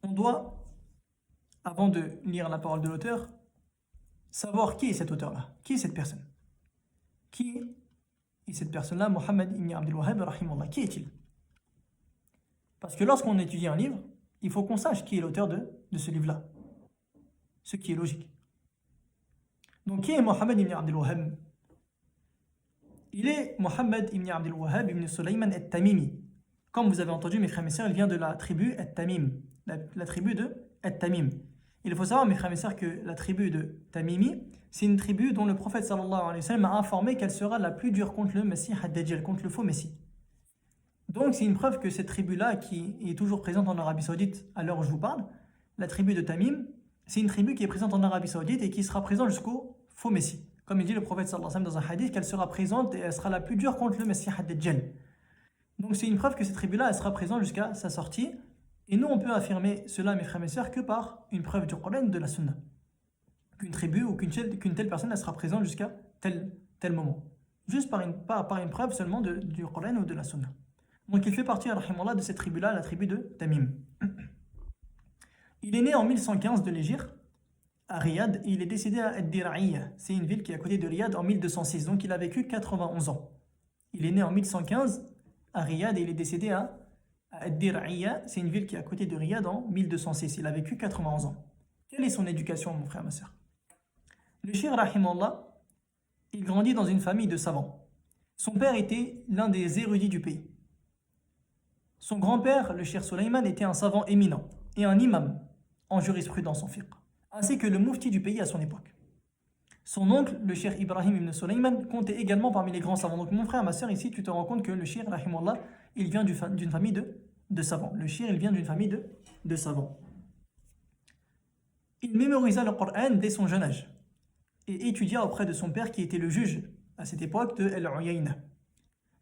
on doit, avant de lire la parole de l'auteur, savoir qui est cet auteur-là, qui est cette personne. Qui est cette personne-là, Mohammed ibn Abdul Wahhab, rahimahullah, qui est-il? Parce que lorsqu'on étudie un livre, il faut qu'on sache qui est l'auteur de ce livre-là. Ce qui est logique. Donc, qui est Mohammed ibn Abdul Wahhab? Il est Mohammed ibn Abdul Wahhab ibn Sulayman al-Tamimi. Comme vous avez entendu, mes frères et mes sœurs, il vient de la tribu al-Tamim, la tribu de al-Tamim. Il faut savoir, mes frères et mes sœurs, que la tribu de Tamimi, c'est une tribu dont le prophète sallallahu alayhi wa sallam a informé qu'elle sera la plus dure contre le Messie ad-Dajjal, contre le faux Messie. Donc c'est une preuve que cette tribu-là, qui est toujours présente en Arabie Saoudite à l'heure où je vous parle, la tribu de Tamim, c'est une tribu qui est présente en Arabie Saoudite et qui sera présente jusqu'au faux Messie. Comme il dit le prophète sallallahu alayhi wa sallam dans un hadith, qu'elle sera présente et elle sera la plus dure contre le Messie ad-Dajjal. Donc c'est une preuve que cette tribu-là, elle sera présente jusqu'à sa sortie. Et nous, on peut affirmer cela, mes frères et mes sœurs, que par une preuve du Coran ou de la Sunna. Qu'une tribu ou qu'une telle personne, elle sera présente jusqu'à tel moment. Juste par une preuve seulement du Coran ou de la Sunna. Donc il fait partie, rahimallah, de cette tribu-là, la tribu de Tamim. Il est né en 1115 de l'Égypte, à Riyad, et il est décédé à Ad-Dir'iyya. C'est une ville qui est à côté de Riyad en 1206, donc il a vécu 91 ans. Il est né en 1115 à Riyad et il est décédé à Ad-Dir'iyya, c'est une ville qui est à côté de Riyad en 1206. Il a vécu 91 ans. Quelle est son éducation, mon frère, ma soeur? Le Cheikh rahimallah, il grandit dans une famille de savants. Son père était l'un des érudits du pays. Son grand-père, le Cheikh Sulayman, était un savant éminent et un imam en jurisprudence en fiqh, ainsi que le mufti du pays à son époque. Son oncle, le Cheikh Ibrahim ibn Sulayman, comptait également parmi les grands savants. Donc mon frère, ma soeur, ici, tu te rends compte que le Cheikh rahimallah, il vient d'une famille de savants. Le Cheikh, il vient d'une famille de savants. Il mémorisa le Coran dès son jeune âge et étudia auprès de son père qui était le juge à cette époque de Al-Uyayna.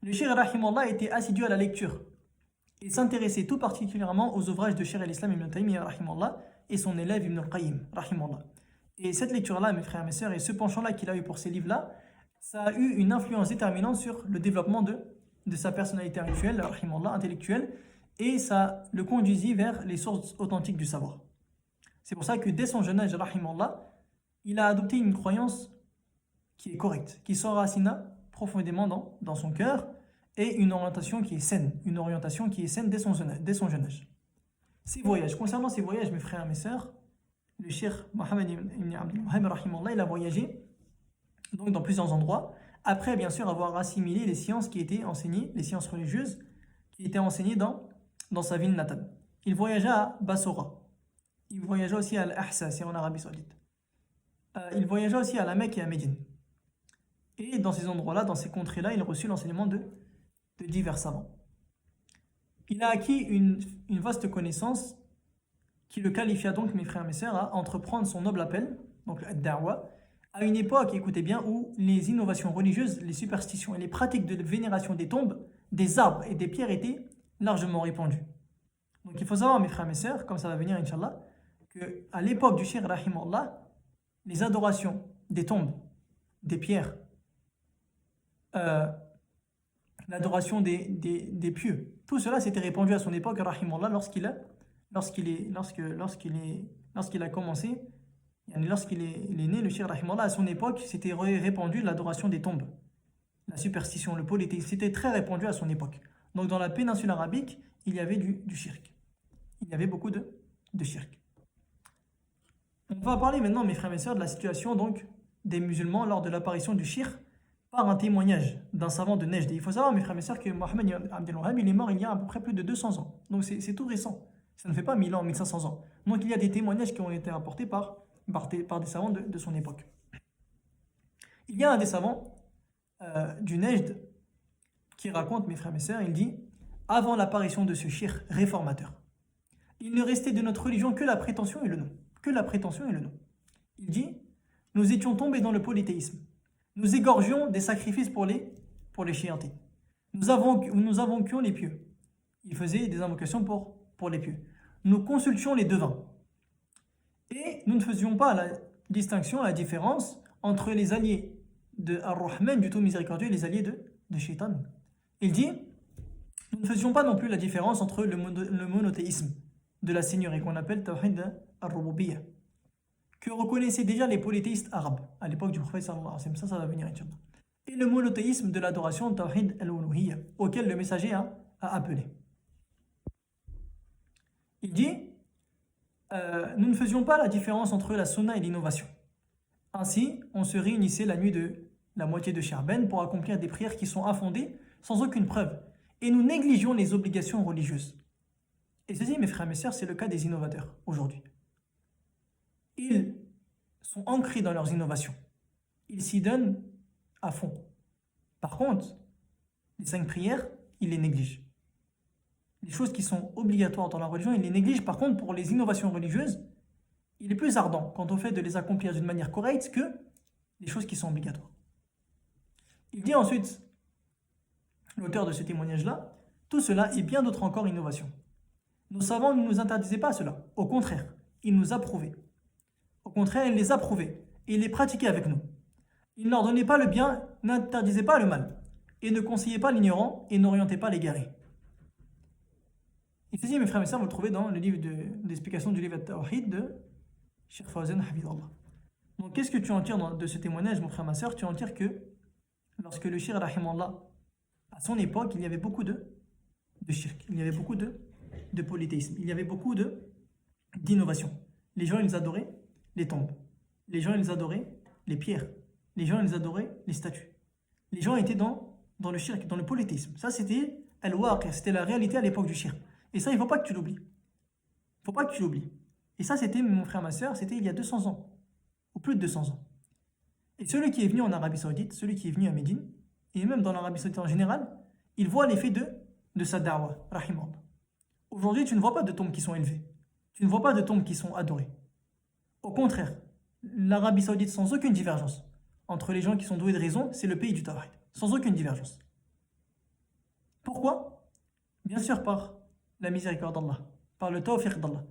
Le Cheikh rahimallah était assidu à la lecture et s'intéressait tout particulièrement aux ouvrages de Cheikh al-Islam ibn Taymiyyah rahimallah et son élève Ibn al-Qayyim rahimallah. Et cette lecture-là, mes frères et mes sœurs, et ce penchant-là qu'il a eu pour ces livres-là, ça a eu une influence déterminante sur le développement de sa personnalité actuelle, rahimallah, intellectuelle, et ça le conduisit vers les sources authentiques du savoir. C'est pour ça que dès son jeune âge, rahimallah, il a adopté une croyance qui est correcte, qui s'enracina profondément dans son cœur, et une orientation qui est saine, dès son jeune âge. Ses voyages, concernant ses voyages, mes frères et mes sœurs, le Cheikh Mohammed ibn Abdul Wahhab, rahimallah, il a voyagé donc dans plusieurs endroits, après bien sûr avoir assimilé les sciences qui étaient enseignées, les sciences religieuses qui étaient enseignées dans sa ville natale. Il voyagea à Bassora, il voyagea aussi à Al-Ahsa, c'est en Arabie Saoudite. Il voyagea aussi à la Mecque et à Médine. Et dans ces endroits-là, dans ces contrées-là, il reçut l'enseignement de divers savants. Il a acquis une vaste connaissance qui le qualifia donc, mes frères et mes sœurs, à entreprendre son noble appel, donc ad-da'wa, à une époque, écoutez bien, où les innovations religieuses, les superstitions et les pratiques de vénération des tombes, des arbres et des pierres étaient largement répandues. Donc il faut savoir, mes frères et mes sœurs, comme ça va venir, Inch'Allah, qu'à l'époque du Cheikh rahimallah, les adorations des tombes, des pierres, l'adoration des pieux, tout cela s'était répandu à son époque, rahimallah, lorsqu'il a commencé, lorsqu'il est né, le Cheikh rahimallah, à son époque, s'était répandu l'adoration des tombes. La superstition, le polythéisme, c'était très répandu à son époque. Donc dans la péninsule arabique, il y avait du shirk. Il y avait beaucoup de shirk. On va parler maintenant, mes frères et mes sœurs, de la situation donc des musulmans lors de l'apparition du shirk par un témoignage d'un savant de Nejd. Il faut savoir, mes frères et mes sœurs, que Mohammed ibn Abdul Wahhab, il est mort il y a à peu près plus de 200 ans. Donc c'est tout récent. Ça ne fait pas 1000 ans, 1500 ans. Donc il y a des témoignages qui ont été apportés par des savants de son époque. Il y a un des savants du Nejd qui raconte, mes frères et mes sœurs, il dit: avant l'apparition de ce shirk réformateur, il ne restait de notre religion que la prétention et le nom. Que la prétention et le nom. Il dit: nous étions tombés dans le polythéisme. Nous égorgions des sacrifices pour les chiantés. Nous invoquions les pieux. Il faisait des invocations pour les pieux. Nous consultions les devins. Et nous ne faisions pas la distinction, la différence entre les alliés de Ar-Rahman, du tout miséricordieux, et les alliés de Shaitan. Il dit: nous ne faisions pas non plus la différence entre le monothéisme de la Seigneurie qu'on appelle Tawhid al-Rububiyyah, que reconnaissaient déjà les polythéistes arabes à l'époque du prophète sallallahu alayhi wa sallam. Ça va venir, Inch'Allah. Et le monothéisme de l'adoration Tawhid al-Uluhiyyah, auquel le messager a appelé. Il dit nous ne faisions pas la différence entre la sunna et l'innovation. Ainsi, on se réunissait la nuit de la moitié de Sha'ban pour accomplir des prières qui sont infondées sans aucune preuve. Et nous négligeons les obligations religieuses. Et ceci, mes frères et mes sœurs, c'est le cas des innovateurs aujourd'hui. Ils sont ancrés dans leurs innovations. Ils s'y donnent à fond. Par contre, les 5 prières, ils les négligent. Les choses qui sont obligatoires dans la religion, ils les négligent. Par contre, pour les innovations religieuses, il est plus ardent quant au fait de les accomplir d'une manière correcte que les choses qui sont obligatoires. Il dit ensuite, l'auteur de ce témoignage-là, tout cela et bien d'autres encore innovations. Nos savants ne nous interdisaient pas cela. Au contraire, ils nous approuvaient. Au contraire, ils les approuvaient et ils les pratiquaient avec nous. Ils n'ordonnaient pas le bien, n'interdisaient pas le mal, et ne conseillaient pas l'ignorant et n'orientaient pas l'égaré. Et ceci, mes frères et sœurs, vous le trouvez dans le livre d'explication du livre At-Tawhid de Cheikh Fawzan Hafidhullah. Donc, qu'est-ce que tu en tires de ce témoignage, mon frère, ma sœur? Tu en tires que lorsque le shirk, rahimallah, à son époque, il y avait beaucoup de shirk, il y avait beaucoup de polythéisme, il y avait beaucoup d'innovation. Les gens, ils adoraient les tombes. Les gens, ils adoraient les pierres. Les gens, ils adoraient les statues. Les gens étaient dans le shirk, dans le polythéisme. Ça, c'était al-waqi', c'était la réalité à l'époque du shirk. Et ça, il ne faut pas que tu l'oublies. Il ne faut pas que tu l'oublies. Et ça, c'était, mon frère, ma soeur, c'était il y a 200 ans. Ou plus de 200 ans. Et celui qui est venu en Arabie Saoudite, celui qui est venu à Médine, et même dans l'Arabie Saoudite en général, il voit l'effet de sa da'wah, rahimallah. Aujourd'hui, tu ne vois pas de tombes qui sont élevées. Tu ne vois pas de tombes qui sont adorées. Au contraire, l'Arabie Saoudite, sans aucune divergence, entre les gens qui sont doués de raison, c'est le pays du tawhid. Sans aucune divergence. Pourquoi? Bien sûr par la miséricorde d'Allah, par le tawfiq d'Allah.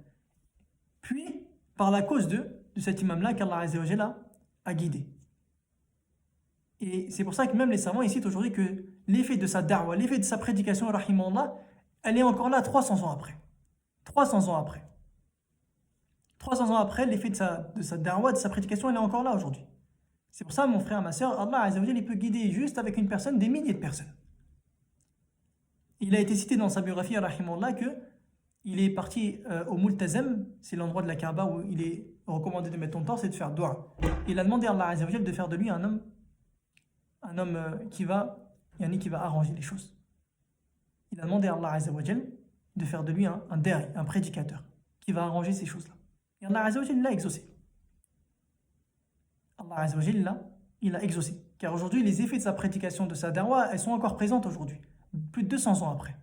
Puis, par la cause de cet imam-là qu'Allah Azza wa Jalla a guidé. Et c'est pour ça que même les savants ils citent aujourd'hui que l'effet de sa da'wah, l'effet de sa prédication, rahimahullah, elle est encore là 300 ans après. 300 ans après. 300 ans après, l'effet de sa da'wah, de sa prédication, elle est encore là aujourd'hui. C'est pour ça, mon frère, ma soeur, Allah Azza wa Jalla, il peut guider juste avec une personne des milliers de personnes. Il a été cité dans sa biographie, rahimahullah, que il est parti au Multazem, c'est l'endroit de la Kaaba où il est recommandé de mettre ton temps, c'est de faire dua. Il a demandé à Allah Azza wa Jalla de faire de lui un homme qui va arranger les choses. Il a demandé à Allah Azza wa Jalla de faire de lui un da'i, un prédicateur, qui va arranger ces choses-là. Et Allah Azza wa Jalla l'a exaucé. Allah Azza wa Jalla, il a exaucé. Car aujourd'hui, les effets de sa prédication, de sa da'wah, elles sont encore présentes aujourd'hui, plus de 200 ans après.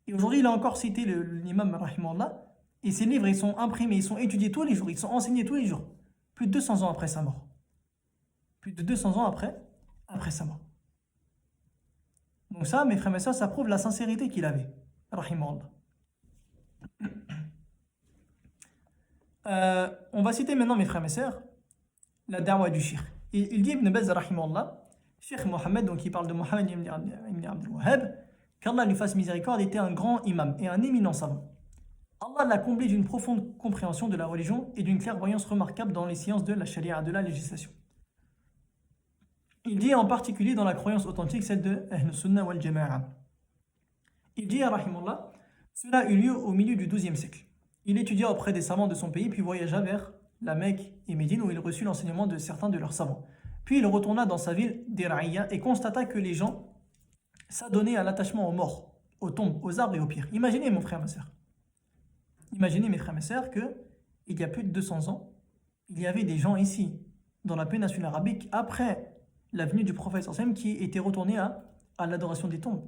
Et aujourd'hui, il a encore cité l'imam rahimahullah, et ses livres, ils sont imprimés, ils sont étudiés tous les jours, ils sont enseignés tous les jours, plus de 200 ans après sa mort. Plus de 200 ans après sa mort. Donc ça, mes frères et sœurs, ça prouve la sincérité qu'il avait, rahimahullah. On va citer maintenant, mes frères et sœurs, la da'wah du shirk. Il dit Ibn Baz, rahimahullah, Cheikh Mohammed, donc il parle de Mohammed ibn Abdul Wahhab, qu'Allah lui fasse miséricorde, était un grand imam et un éminent savant. Allah l'a comblé d'une profonde compréhension de la religion et d'une clairvoyance remarquable dans les sciences de la charia, de la législation. Il dit en particulier dans la croyance authentique, celle de Ahl Sunnah wal Jama'a. Il dit, rahimahullah, cela eut lieu au milieu du XIIe siècle. Il étudia auprès des savants de son pays, puis voyagea vers la Mecque et Médine où il reçut l'enseignement de certains de leurs savants. Puis il retourna dans sa ville d'Ira'iyya et constata que les gens s'adonnaient à l'attachement aux morts, aux tombes, aux arbres et aux pierres. Imaginez, mon frère, ma soeur. Imaginez, mes frères, mes sœurs, qu'il y a plus de 200 ans, il y avait des gens ici, dans la péninsule arabique, après la venue du prophète sallam, qui étaient retournés à l'adoration des tombes.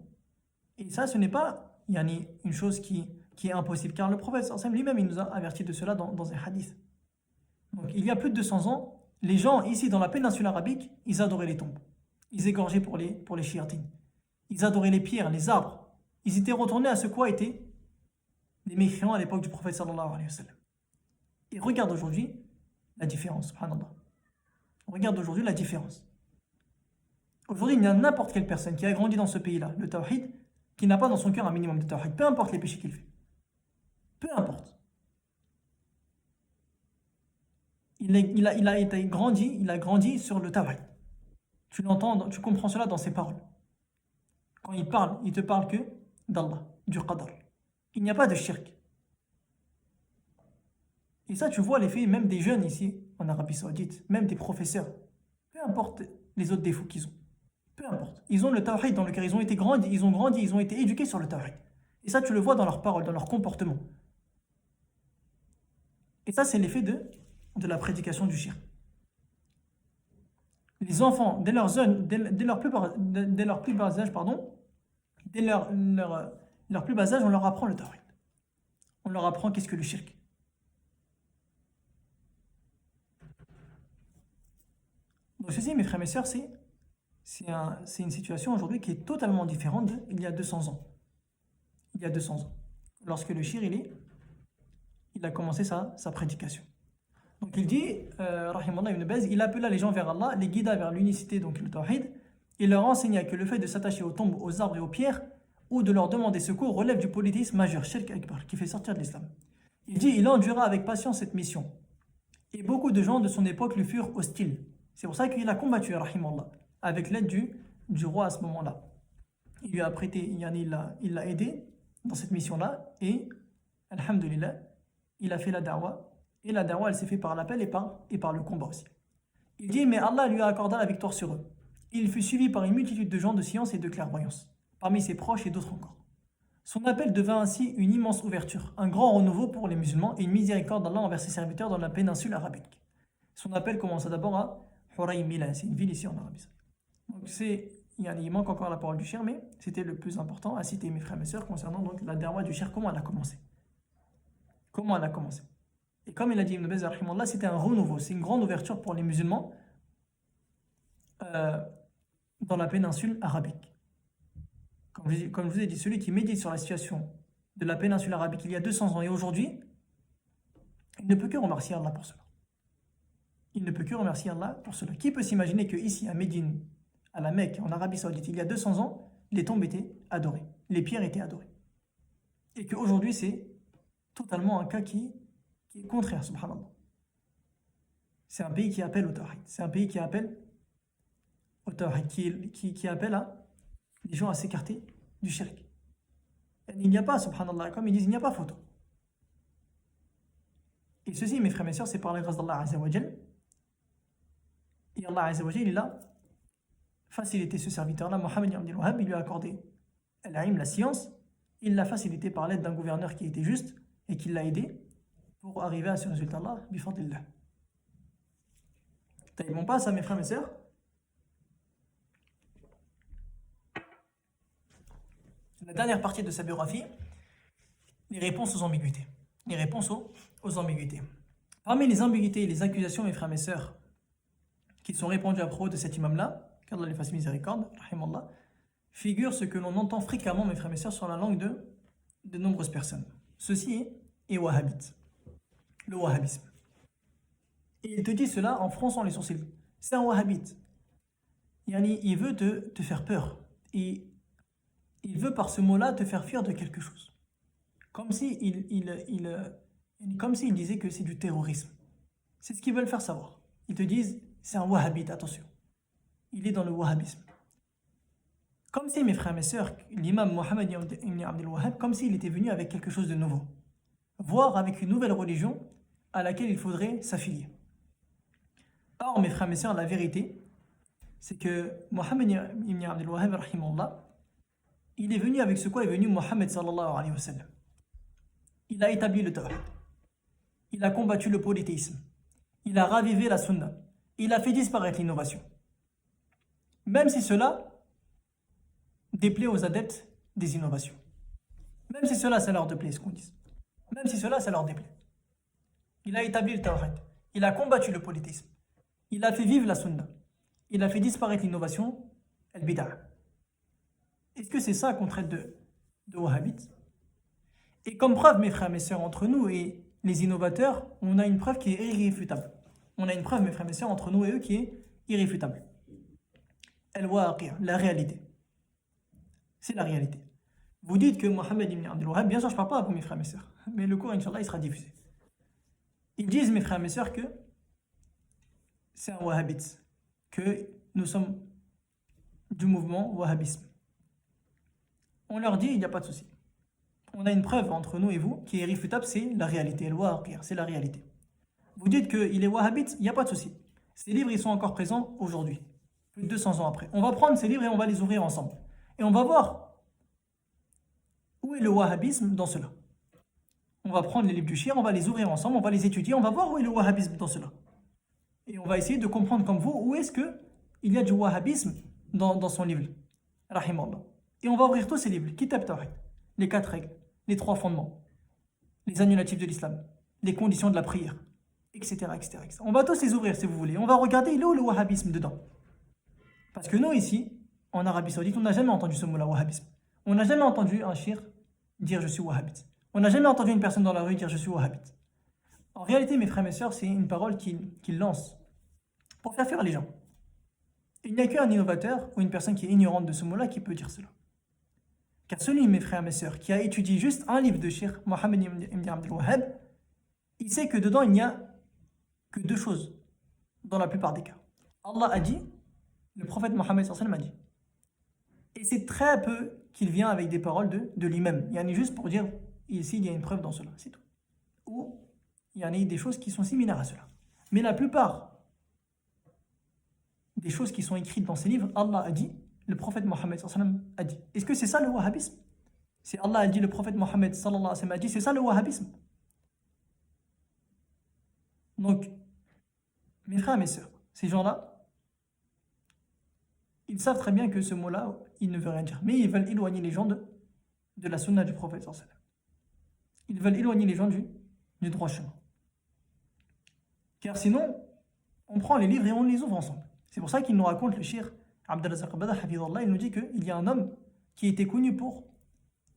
Et ça, ce n'est pas une chose qui est impossible, car le prophète sallam lui-même, il nous a averti de cela dans un hadith. Donc, il y a plus de 200 ans, les gens ici, dans la péninsule arabique, ils adoraient les tombes. Ils égorgeaient pour les chiartines. Ils adoraient les pierres, les arbres. Ils étaient retournés à ce quoi étaient les mécréants à l'époque du prophète sallallahu alayhi wa sallam. Et regarde aujourd'hui la différence, subhanallah. Regarde aujourd'hui la différence. Aujourd'hui, il y a n'importe quelle personne qui a grandi dans ce pays-là, le tawhid, qui n'a pas dans son cœur un minimum de tawhid, peu importe les péchés qu'il fait. Peu importe. il a grandi sur le tawhid. Tu l'entends, tu comprends cela dans ses paroles. Quand il parle, il te parle que d'Allah, du qadar. Il n'y a pas de shirk. Et ça, tu vois l'effet même des jeunes ici, en Arabie Saoudite, même des professeurs. Peu importe les autres défauts qu'ils ont. Peu importe. Ils ont le tawhid dans lequel ils ont été grandi, ils ont été éduqués sur le tawhid. Et ça, tu le vois dans leurs paroles, dans leur comportement. Et ça, c'est l'effet de la prédication du shirk. Les enfants, dès leur plus bas âge, leur plus bas âge, on leur apprend le tawhid. On leur apprend qu'est-ce que le shirk. Donc ceci, mes frères et sœurs, c'est une situation aujourd'hui qui est totalement différente d'il y a 200 ans. Il y a 200 ans. Lorsque le shirk, il a commencé sa prédication. Donc il dit, Rahimallah ibn Baz, il appela les gens vers Allah, les guida vers l'unicité, donc le tawhid, et leur enseigna que le fait de s'attacher aux tombes, aux arbres et aux pierres, ou de leur demander secours, relève du polythéisme majeur, shirk akbar, qui fait sortir de l'islam. Il dit, il endura avec patience cette mission. Et beaucoup de gens de son époque lui furent hostiles. C'est pour ça qu'il a combattu, Rahimallah, avec l'aide du roi à ce moment-là. Il lui a prêté, il l'a aidé dans cette mission-là, et, alhamdulillah, il a fait la da'wah. Et la da'wah, elle s'est faite par l'appel et par le combat aussi. Il dit, mais Allah lui a accordé la victoire sur eux. Il fut suivi par une multitude de gens de science et de clairvoyance, parmi ses proches et d'autres encore. Son appel devint ainsi une immense ouverture, un grand renouveau pour les musulmans et une miséricorde d'Allah envers ses serviteurs dans la péninsule arabique. Son appel commença d'abord à Huraymila, c'est une ville ici en Arabie. Donc il manque encore la parole du shirk, mais c'était le plus important à citer, mes frères et mes sœurs, concernant donc la da'wah du shirk, comment elle a commencé. Comment elle a commencé. Et comme il a dit Ibn Baz, c'était un renouveau, c'est une grande ouverture pour les musulmans dans la péninsule arabique. Comme je vous ai dit, celui qui médite sur la situation de la péninsule arabique il y a 200 ans et aujourd'hui, il ne peut que remercier Allah pour cela. Il ne peut que remercier Allah pour cela. Qui peut s'imaginer qu'ici, à Médine, à la Mecque, en Arabie Saoudite, il y a 200 ans, les tombes étaient adorées, les pierres étaient adorées. Et qu'aujourd'hui, c'est totalement un cas qui est contraire, subhanallah. C'est un pays qui appelle au tawhid. C'est un pays qui appelle au tawhid, qui appelle à les gens à s'écarter du shirk. Il n'y a pas, subhanallah, comme ils disent, il n'y a pas photo. Et ceci, mes frères et mes sœurs, c'est par la grâce d'Allah Azza wa Jal. Et Allah Azza wa Jal, il a facilité ce serviteur-là, Mohammed ibn Abdul Wahhab, il lui a accordé l'ilm, la science. Il l'a facilité par l'aide d'un gouverneur qui était juste et qui l'a aidé pour arriver à ce résultat-là, bifadillah. On passe à mes frères et mes sœurs. La dernière partie de sa biographie, les réponses aux ambiguïtés. Les réponses aux ambiguïtés. Parmi les ambiguïtés et les accusations, mes frères et mes sœurs, qui sont répandues à propos de cet imam-là, qu'Allah lui fasse miséricorde, rahimallah, figure ce que l'on entend fréquemment, mes frères et mes sœurs, sur la langue de nombreuses personnes. Ceci est wahhabite. Le wahhabisme. Et il te dit cela en fronçant les sourcils. C'est un wahhabite. Il veut te faire peur. Et il veut par ce mot-là te faire fuir de quelque chose. Comme s'il disait que c'est du terrorisme. C'est ce qu'ils veulent faire savoir. Ils te disent, c'est un wahhabite, attention. Il est dans le wahhabisme. Comme si, mes frères et mes sœurs, l'imam Mohammed ibn Abdul Wahhab, comme s'il était venu avec quelque chose de nouveau. Voire avec une nouvelle religion à laquelle il faudrait s'affilier. Or, mes frères et mes sœurs, la vérité, c'est que Mohammed ibn Abdul Wahhab, rahimahullah, il est venu avec ce quoi est venu Mohammed sallallahu alayhi wa sallam. Il a établi le tawhid. Il a combattu le polythéisme. Il a ravivé la sunna. Il a fait disparaître l'innovation. Même si cela déplaît aux adeptes des innovations. Même si cela, ça leur déplaît, ce qu'on dit. Même si cela, ça leur déplaît. Il a établi le tawhid. Il a combattu le polythéisme. Il a fait vivre la sunna. Il a fait disparaître l'innovation, al-bid'a. Est-ce que c'est ça qu'on traite de wahhabites? Et comme preuve, mes frères et mes sœurs, entre nous et les innovateurs, on a une preuve qui est irréfutable. On a une preuve, mes frères et mes sœurs, entre nous et eux qui est irréfutable. Al-waqi', la réalité. C'est la réalité. Vous dites que Mohammed ibn Abdul Wahhab, bien sûr, je ne parle pas à vous, mes frères et mes sœurs, mais le cours, Inch'Allah, il sera diffusé. Ils disent, mes frères et mes sœurs, que c'est un wahhabite, que nous sommes du mouvement wahhabisme. On leur dit, il n'y a pas de souci. On a une preuve entre nous et vous qui est irréfutable, c'est la réalité. Le waqi', c'est la réalité. Vous dites qu'il est wahhabite, il n'y a pas de souci. Ces livres, ils sont encore présents aujourd'hui, plus de 200 ans après. On va prendre ces livres et on va les ouvrir ensemble. Et on va voir où est le wahhabisme dans cela. On va prendre les livres du shir, on va les ouvrir ensemble, on va les étudier, on va voir où est le wahhabisme dans cela. Et on va essayer de comprendre comme vous où est-ce qu'il y a du wahhabisme dans son livre. Rahimallah. Et on va ouvrir tous ces livres. Kitab Tawhid, les 4 règles, les 3 fondements, les annulatifs de l'islam, les conditions de la prière, etc., etc., etc. On va tous les ouvrir si vous voulez. On va regarder il est où le wahhabisme dedans. Parce que nous ici, en Arabie Saoudite, on n'a jamais entendu ce mot-là, wahhabisme. On n'a jamais entendu un shir dire je suis wahhabite. On n'a jamais entendu une personne dans la rue dire je suis wahhabite. En réalité, mes frères et mes sœurs, c'est une parole qu'il lance pour faire fuir les gens. Il n'y a qu'un innovateur ou une personne qui est ignorante de ce mot-là qui peut dire cela. Car celui, mes frères et mes sœurs, qui a étudié juste un livre de Cheikh Mohammed ibn Abdul Wahhab, il sait que dedans il n'y a que 2 choses, dans la plupart des cas. Allah a dit, le prophète Mohammed sallallahu alayhi wa sallam a dit. Et c'est très peu qu'il vient avec des paroles de lui-même. Il y en a juste pour dire, ici il y a une preuve dans cela, c'est tout. Ou il y en a des choses qui sont similaires à cela. Mais la plupart des choses qui sont écrites dans ces livres, Allah a dit, le prophète Mohammed sallallahu alayhi wa sallam a dit. Est-ce que c'est ça le wahhabisme? Si Allah a dit, le prophète Mohammed sallallahu alayhi wa sallam a dit, c'est ça le wahhabisme? Donc, mes frères et mes sœurs, ces gens-là, ils savent très bien que ce mot-là, il ne veut rien dire. Mais ils veulent éloigner les gens de la sunna du prophète sallallahu alayhi wa sallam. Ils veulent éloigner les gens du droit chemin. Car sinon, on prend les livres et on les ouvre ensemble. C'est pour ça qu'il nous raconte le shir Abdelrazak Bada, hafidhallah, il nous dit qu'il y a un homme qui était connu pour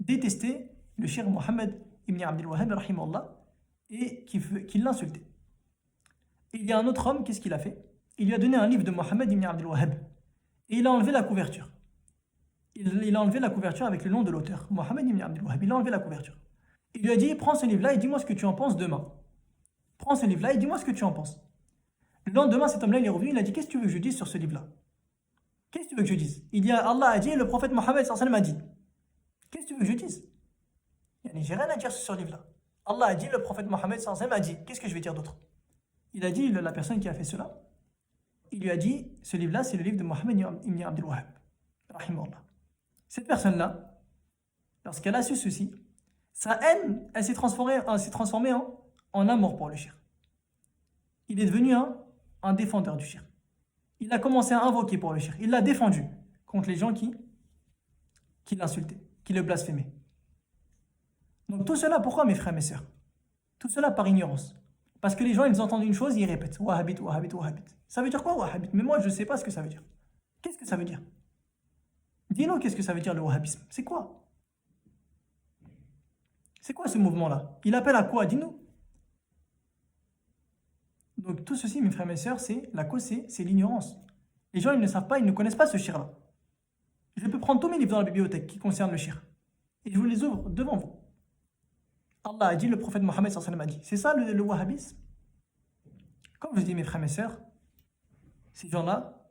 détester le shir Mohammed ibn Abdul Wahhab, rahimahullah, et qui l'insultait. Et il y a un autre homme, qu'est-ce qu'il a fait? Il lui a donné un livre de Mohammed ibn Abdul Wahhab. Et il a enlevé la couverture. Il a enlevé la couverture avec le nom de l'auteur, Mohammed ibn Abdul Wahhab. Il a enlevé la couverture. Il lui a dit, prends ce livre-là et dis-moi ce que tu en penses demain. Prends ce livre-là et dis-moi ce que tu en penses. Le lendemain, cet homme-là, il est revenu, il a dit, qu'est-ce que tu veux que je dise sur ce livre-là? Qu'est-ce que tu veux que je dise? Il dit, Allah a dit, et le prophète Mohammed sallallahu alayhi wa sallam a dit. Qu'est-ce que tu veux que je dise? J'ai rien à dire sur ce livre-là. Allah a dit, le prophète Mohammed sallallahu alayhi wa sallam a dit. Qu'est-ce que je vais dire d'autre? Il a dit, la personne qui a fait cela, il lui a dit, ce livre-là, c'est le livre de Mohammed ibn Abdul Wahhab, rahimahullah. Cette personne-là, lorsqu'elle a su ceci, sa haine, elle s'est transformée en amour pour le shirk. Il est devenu un défendeur du shirk. Il a commencé à invoquer pour le shirk. Il l'a défendu contre les gens qui l'insultaient, qui le blasphémaient. Donc tout cela, pourquoi mes frères et mes sœurs? Tout cela par ignorance. Parce que les gens, ils entendent une chose, ils répètent Wahhabite, Wahhabite, Wahhabite. Ça veut dire quoi Wahhabite? Mais moi, je ne sais pas ce que ça veut dire. Qu'est-ce que ça veut dire? Dis-nous qu'est-ce que ça veut dire le wahhabisme. C'est quoi? C'est quoi ce mouvement-là? Il appelle à quoi? Dis-nous. Donc tout ceci, mes frères et mes sœurs, la cause, c'est l'ignorance. Les gens, ils ne savent pas, ils ne connaissent pas ce shir-là. Je peux prendre tous mes livres dans la bibliothèque qui concernent le shir. Et je vous les ouvre devant vous. Allah a dit, le prophète Mohammed sallallahu alayhi wa sallam a dit. C'est ça le wahhabisme? Comme je dis, mes frères et mes sœurs, ces gens-là,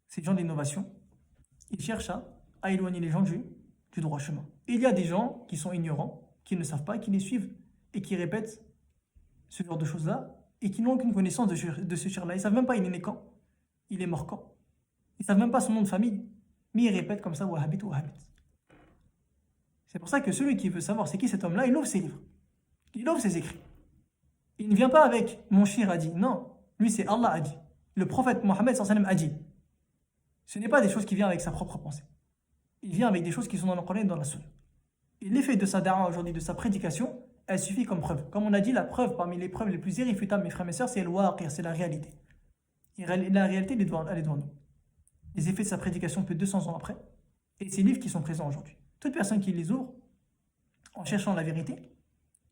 ces gens d'innovation, ils cherchent à éloigner les gens du droit chemin. Et il y a des gens qui sont ignorants, qui ne savent pas, qui les suivent et qui répètent ce genre de choses-là et qui n'ont aucune connaissance de ce shir-là. Ils ne savent même pas il est né quand, il est mort quand. Ils ne savent même pas son nom de famille, mais ils répètent comme ça Wahhabite, Wahhabite. C'est pour ça que celui qui veut savoir c'est qui cet homme-là, il ouvre ses livres, il ouvre ses écrits. Il ne vient pas avec mon shir a dit, non, lui c'est Allah a dit. Le prophète Mohammed sallallahu alayhi wa sallam a dit. Ce n'est pas des choses qui viennent avec sa propre pensée. Il vient avec des choses qui sont dans le Coran et dans la Sunna. Et l'effet de sa da'wa aujourd'hui, de sa prédication, elle suffit comme preuve. Comme on a dit, la preuve parmi les preuves les plus irréfutables, mes frères et mes sœurs, c'est le waqi', c'est la réalité. Et la réalité, elle est devant nous. Les effets de sa prédication plus de 200 ans après, et ces livres qui sont présents aujourd'hui. Toute personne qui les ouvre, en cherchant la vérité,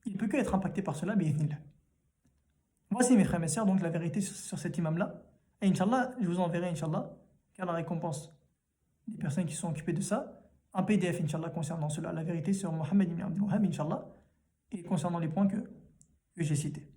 il ne peut que être impacté par cela, bi'idhnillah. Voici, mes frères et mes sœurs, donc la vérité sur cet imam-là. Et Inch'Allah, je vous enverrai, Inch'Allah, car la récompense des personnes qui sont occupées de ça, un PDF, Inch'Allah, concernant cela, la vérité sur Mohammed ibn Abdul Wahhab, Inch'Allah, et concernant les points que j'ai cités.